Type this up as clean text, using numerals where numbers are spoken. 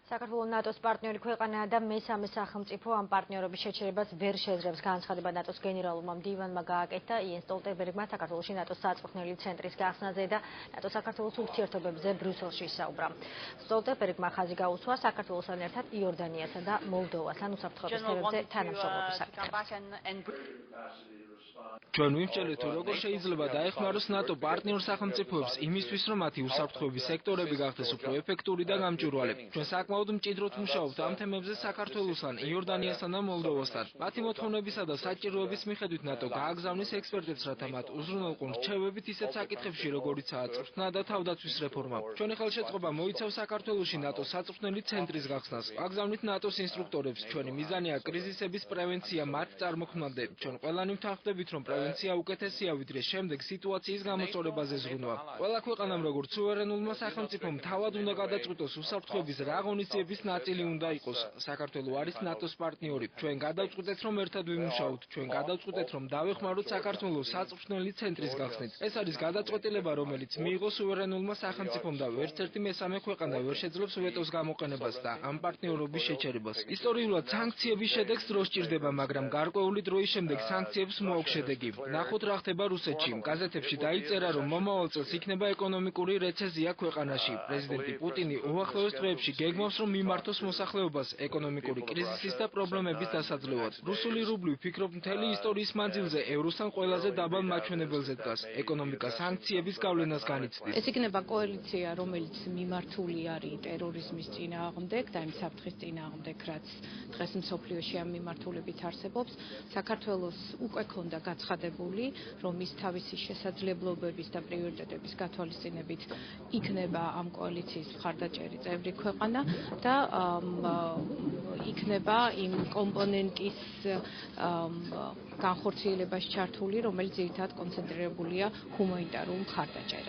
საქართველოს ნატოს პარტნიორი ქვეყანაა და მესამე სახელმწიფო ამ პარტნიორობის შეჩერებას ვერ შეძლებს. განცხადება ნატოს გენერალურმა მდივანმა გააკეთა იენს სტოლტენბერგმა საქართველოში ნატოს საწვრთნელი ცენტრის გახსნაზე და ნატო-საქართველოს ურთიერთობებზე ბრიუსელში ისაუბრა. სტოლტენბერგმა ხაზი გაუსვა საქართველოსთან ერთად იორდანიასა და მოლდოვასთან უსაფრთხოების თემებზე თანამშრომლობის საკითხებს. ჩვენ ვიმსჯელეთ, თუ როგორ შეიძლება დაეხმაროს ნატო პარტნიორ სახელმწიფოებს იმისთვის, რომ მათი უსაფრთხოების სექტორები გახდეს უფრო ეფექტური და გამჭვირვალე. ჩვენ საკმაოდ მჭიდროდ ვმუშაობთ ამ თემებზე საქართველოსთან, იორდანიასთან და მოლდოვასთან. მათი მოთხოვნებისა და საჭიროების მიხედვით ნატო გააგზავნის ექსპერტებს, რათა მათ უზრუნველყონ რჩევებით ისეთ საკითხებში, როგორიცაა წვრთნა და თავდაცვის რეფორმა. ჩვენი ხელშეწყობა მოიცავს საქართველოში ნატოს საწვრთნელი ცენტრის გახსნას. აგზავნით ნატოს ინსტრუქტორებს. ჩვენი მიზანია კრიზისების პრევენცია მათ წარმოქმნამდე. ჩვენ ყველანი ვთანხმდებით, რომ პრევენცია უკეთესია, ვიდრე შემდეგ სიტუაციის გამოწორებაზე ზრუნვა. ყველა ქვეყანამ, როგორც სუვერენულმა სახელმწიფომ, თავად უნდა გადაწყვიტოს უსაფრთხოების რა ღონისძიების ნაწილი უნდა იყოს. საქართველო არის ნატოს პარტნიორი. ჩვენ გადავწყვიტეთ, რომ ერთად ვიმუშაოთ. ჩვენ გადავწყვიტეთ, რომ დავეხმაროთ საქართველოს საწვრთნელი ცენტრის გახსნით. ეს არის გადაწყვეტილება, რომელიც მიიღო სუვერენულმა სახელმწიფომ და ვერცერთი მესამე ქვეყანა ვერ შეძლებს ვეტოს გამოყენებას და ამ პარტნიორობის შეჩერებას. ისტორიულად სანქციების შედეგს დრო სჭირდება, მაგრამ გარკვეული დროის შემდეგ სანქციებს მოაქვს შედეგი. ნახოთ რა ხდება რუსეთში. გაზეთებში დაიწერა, რომ მომავალ წელს იქნება ეკონომიკური რეცესია ქვეყანაში. პრეზიდენტი პუტინი უახლოეს დღეებში გეგმავს, რომ მიმართოს მოსახლეობას ეკონომიკური კრიზისის და პრობლემების დასაძლევად. რუსული რუბლი ვფიქრობ მთელი ისტორიის მანძილზე ევროსთან ყველაზე დაბალ მაჩვენებელზე დგას. ეკონომიკა სანქციების გავლენას განიცდის. ეს იქნება კოალიცია, რომელიც მიმართული არის ტერორიზმის წინააღმდეგ და იმ საფრთხის წინააღმდეგ, რაც დღეს მსოფლიოში ამ მიმართულებით არსებობს. საქართველოს უკვე ქონდა გაცხადებული, რომ ის თავისი შესაძლებლობების და პრიორიტეტების გათვალისწინებით იქნება ამ კოალიციის მხარდაჭერი წევრი ქვეყანა და იქნება იმ კომპონენტის განხორციელებაში ჩართული, რომელიც ძირითადად კონცენტრირებულია ჰუმანიტარულ მხარდაჭერაზე.